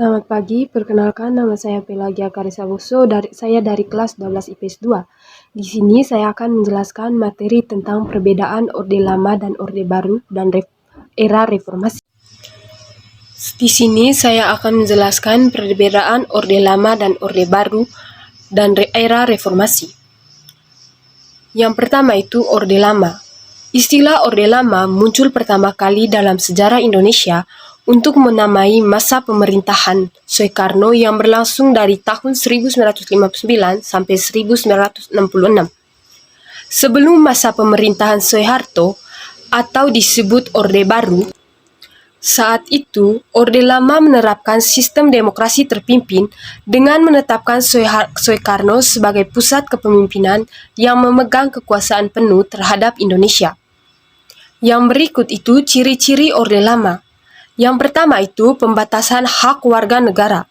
Selamat pagi, perkenalkan nama saya Pelagia Karisabuso, saya dari kelas 12 IPS 2. Di sini saya akan menjelaskan materi tentang perbedaan Orde Lama dan Orde Baru dan era reformasi. Di sini saya akan menjelaskan perbedaan Orde Lama dan Orde Baru dan era reformasi. Yang pertama itu Orde Lama. Istilah Orde Lama muncul pertama kali dalam sejarah Indonesia untuk menamai masa pemerintahan Soekarno yang berlangsung dari tahun 1959 sampai 1966. Sebelum masa pemerintahan Soeharto atau disebut Orde Baru, saat itu Orde Lama menerapkan sistem demokrasi terpimpin dengan menetapkan Soekarno sebagai pusat kepemimpinan yang memegang kekuasaan penuh terhadap Indonesia. Yang berikut itu ciri-ciri Orde Lama. Yang pertama itu pembatasan hak warga negara.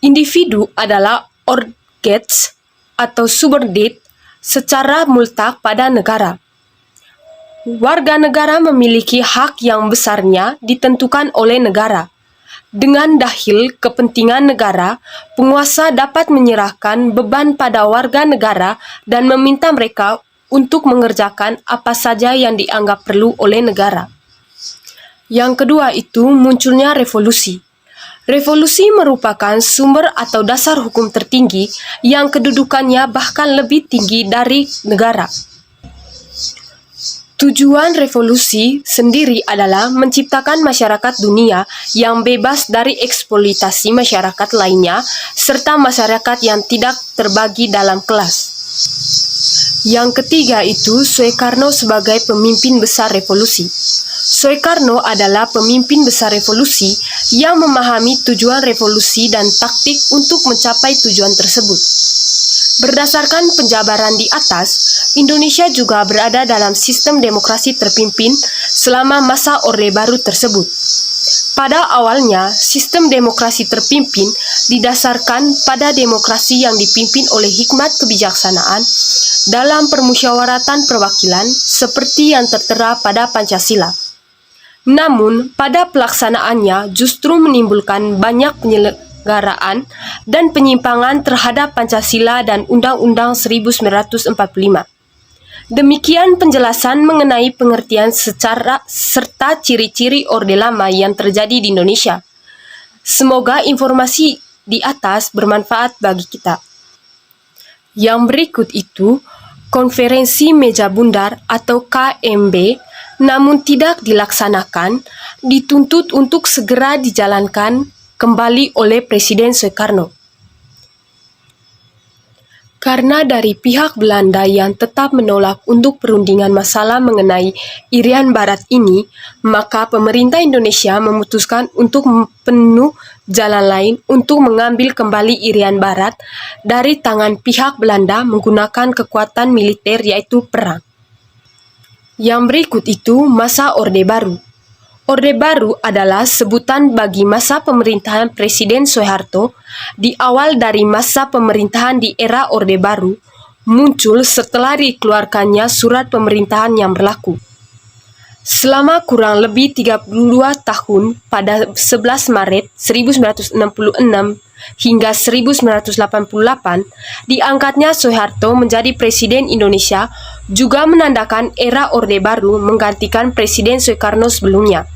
Individu adalah orgets atau subordinate secara mutlak pada negara. Warga negara memiliki hak yang besarnya ditentukan oleh negara. Dengan dahil kepentingan negara, penguasa dapat menyerahkan beban pada warga negara dan meminta mereka untuk mengerjakan apa saja yang dianggap perlu oleh negara. Yang kedua itu munculnya revolusi. Revolusi merupakan sumber atau dasar hukum tertinggi yang kedudukannya bahkan lebih tinggi dari negara. Tujuan revolusi sendiri adalah menciptakan masyarakat dunia yang bebas dari eksploitasi masyarakat lainnya serta masyarakat yang tidak terbagi dalam kelas. Yang ketiga itu Soekarno sebagai pemimpin besar revolusi. Soekarno adalah pemimpin besar revolusi yang memahami tujuan revolusi dan taktik untuk mencapai tujuan tersebut. Berdasarkan penjabaran di atas, Indonesia juga berada dalam sistem demokrasi terpimpin selama masa Orde Baru tersebut. Pada awalnya, sistem demokrasi terpimpin didasarkan pada demokrasi yang dipimpin oleh hikmat kebijaksanaan dalam permusyawaratan perwakilan seperti yang tertera pada Pancasila. Namun, pada pelaksanaannya justru menimbulkan banyak penyelenggaraan dan penyimpangan terhadap Pancasila dan Undang-Undang 1945. Demikian penjelasan mengenai pengertian secara serta ciri-ciri Orde Lama yang terjadi di Indonesia. Semoga informasi di atas bermanfaat bagi kita. Yang berikut itu Konferensi Meja Bundar atau KMB namun tidak dilaksanakan, dituntut untuk segera dijalankan kembali oleh Presiden Soekarno. Karena dari pihak Belanda yang tetap menolak untuk perundingan masalah mengenai Irian Barat ini, maka pemerintah Indonesia memutuskan untuk penuh jalan lain untuk mengambil kembali Irian Barat dari tangan pihak Belanda menggunakan kekuatan militer yaitu perang. Yang berikut itu masa Orde Baru. Orde Baru adalah sebutan bagi masa pemerintahan Presiden Soeharto di awal dari masa pemerintahan di era Orde Baru, muncul setelah dikeluarkannya surat pemerintahan yang berlaku. Selama kurang lebih 32 tahun pada 11 Maret 1966 hingga 1988, diangkatnya Soeharto menjadi Presiden Indonesia juga menandakan era Orde Baru menggantikan Presiden Soekarno sebelumnya.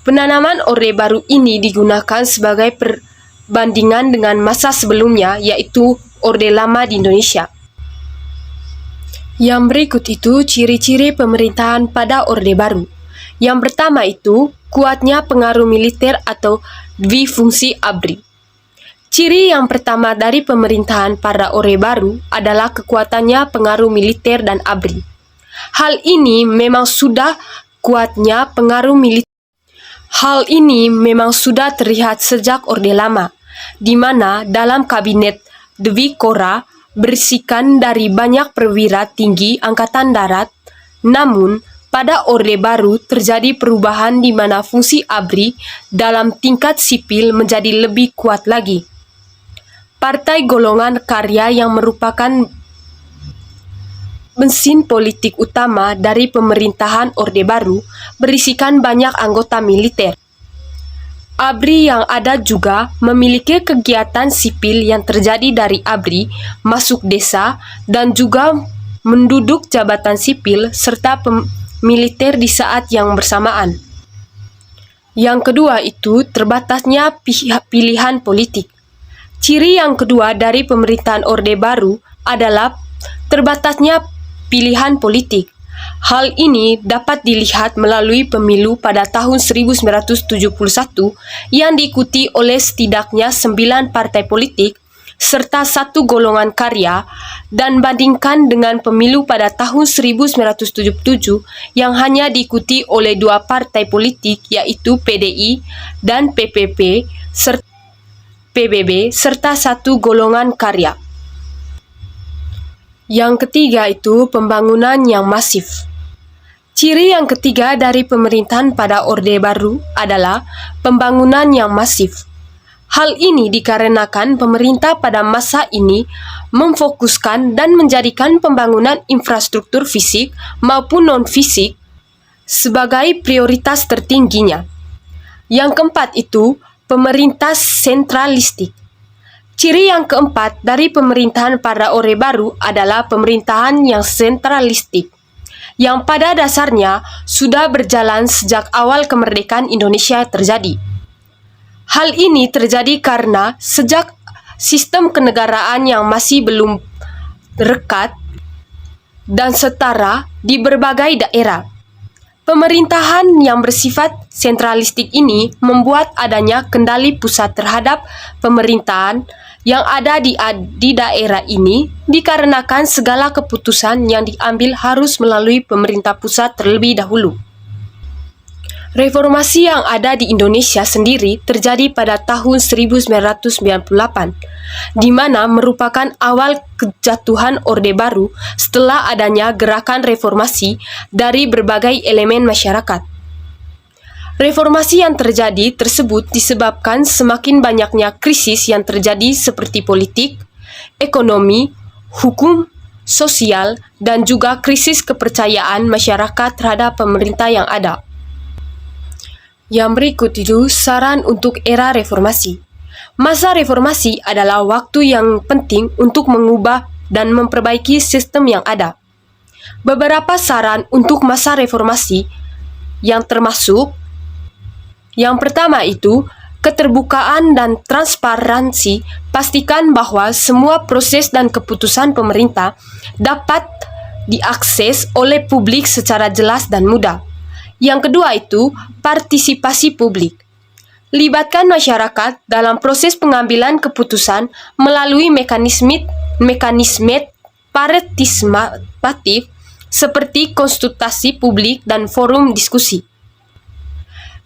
Penanaman Orde Baru ini digunakan sebagai perbandingan dengan masa sebelumnya yaitu Orde Lama di Indonesia. Yang berikut itu ciri-ciri pemerintahan pada Orde Baru. Yang pertama itu kuatnya pengaruh militer atau dwi-fungsi ABRI. Ciri yang pertama dari pemerintahan pada Orde Baru adalah kekuatannya pengaruh militer dan ABRI. Hal ini memang sudah terlihat sejak Orde Lama, di mana dalam kabinet Dwi Kora berisikan dari banyak perwira tinggi Angkatan Darat, namun pada Orde Baru terjadi perubahan di mana fungsi ABRI dalam tingkat sipil menjadi lebih kuat lagi. Partai Golongan Karya yang merupakan mesin politik utama dari pemerintahan Orde Baru berisikan banyak anggota militer. ABRI yang ada juga memiliki kegiatan sipil yang terjadi dari ABRI masuk desa dan juga menduduk jabatan sipil serta militer di saat yang bersamaan. Yang kedua itu terbatasnya pilihan politik. Ciri yang kedua dari pemerintahan Orde Baru adalah terbatasnya pilihan politik. Hal ini dapat dilihat melalui pemilu pada tahun 1971 yang diikuti oleh setidaknya 9 partai politik serta 1 golongan karya, dan bandingkan dengan pemilu pada tahun 1977 yang hanya diikuti oleh 2 partai politik yaitu PDI dan PPP serta PBB serta 1 golongan karya. Yang ketiga itu pembangunan yang masif. Ciri yang ketiga dari pemerintahan pada Orde Baru adalah pembangunan yang masif. Hal ini dikarenakan pemerintah pada masa ini memfokuskan dan menjadikan pembangunan infrastruktur fisik maupun non-fisik sebagai prioritas tertingginya. Yang keempat itu pemerintah sentralistik. Ciri yang keempat dari pemerintahan pada Orde Baru adalah pemerintahan yang sentralistik, yang pada dasarnya sudah berjalan sejak awal kemerdekaan Indonesia terjadi. Hal ini terjadi karena sejak sistem kenegaraan yang masih belum rekat dan setara di berbagai daerah. Pemerintahan yang bersifat sentralistik ini membuat adanya kendali pusat terhadap pemerintahan yang ada di daerah ini dikarenakan segala keputusan yang diambil harus melalui pemerintah pusat terlebih dahulu. Reformasi yang ada di Indonesia sendiri terjadi pada tahun 1998, di mana merupakan awal kejatuhan Orde Baru setelah adanya gerakan reformasi dari berbagai elemen masyarakat. Reformasi yang terjadi tersebut disebabkan semakin banyaknya krisis yang terjadi seperti politik, ekonomi, hukum, sosial, dan juga krisis kepercayaan masyarakat terhadap pemerintah yang ada. Yang berikut itu saran untuk era reformasi. Masa reformasi adalah waktu yang penting untuk mengubah dan memperbaiki sistem yang ada. Beberapa saran untuk masa reformasi yang termasuk: yang pertama itu, keterbukaan dan transparansi. Pastikan bahwa semua proses dan keputusan pemerintah dapat diakses oleh publik secara jelas dan mudah. Yang kedua itu, partisipasi publik. Libatkan masyarakat dalam proses pengambilan keputusan melalui mekanisme partisipatif seperti konsultasi publik dan forum diskusi.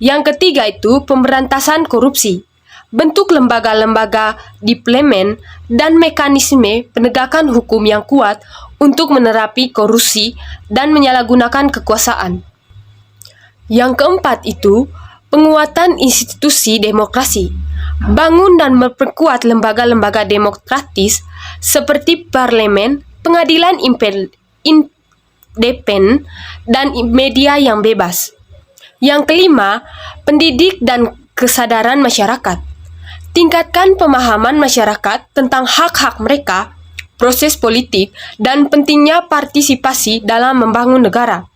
Yang ketiga itu pemberantasan korupsi. Bentuk lembaga-lembaga diplomen dan mekanisme penegakan hukum yang kuat untuk menerapi korupsi dan menyalahgunakan kekuasaan. Yang keempat itu penguatan institusi demokrasi. Bangun dan memperkuat lembaga-lembaga demokratis seperti parlemen, pengadilan independen, dan media yang bebas. Yang kelima, pendidik dan kesadaran masyarakat. Tingkatkan pemahaman masyarakat tentang hak-hak mereka, proses politik, dan pentingnya partisipasi dalam membangun negara.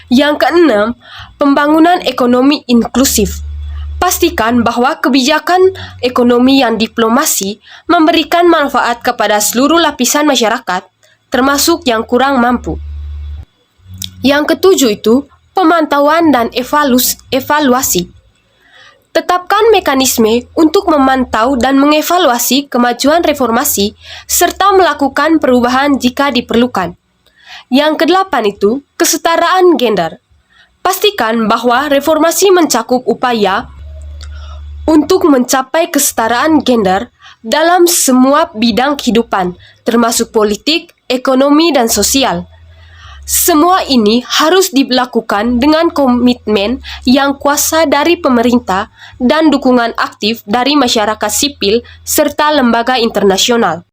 Yang keenam, pembangunan ekonomi inklusif. Pastikan bahwa kebijakan ekonomi yang diplomasi memberikan manfaat kepada seluruh lapisan masyarakat, termasuk yang kurang mampu. Yang ketujuh itu, pemantauan dan evaluasi. Tetapkan mekanisme untuk memantau dan mengevaluasi kemajuan reformasi serta melakukan perubahan jika diperlukan. Yang kedelapan itu, kesetaraan gender. Pastikan bahwa reformasi mencakup upaya untuk mencapai kesetaraan gender dalam semua bidang kehidupan, termasuk politik, ekonomi, dan sosial. Semua ini harus dilakukan dengan komitmen yang kuasa dari pemerintah dan dukungan aktif dari masyarakat sipil serta lembaga internasional.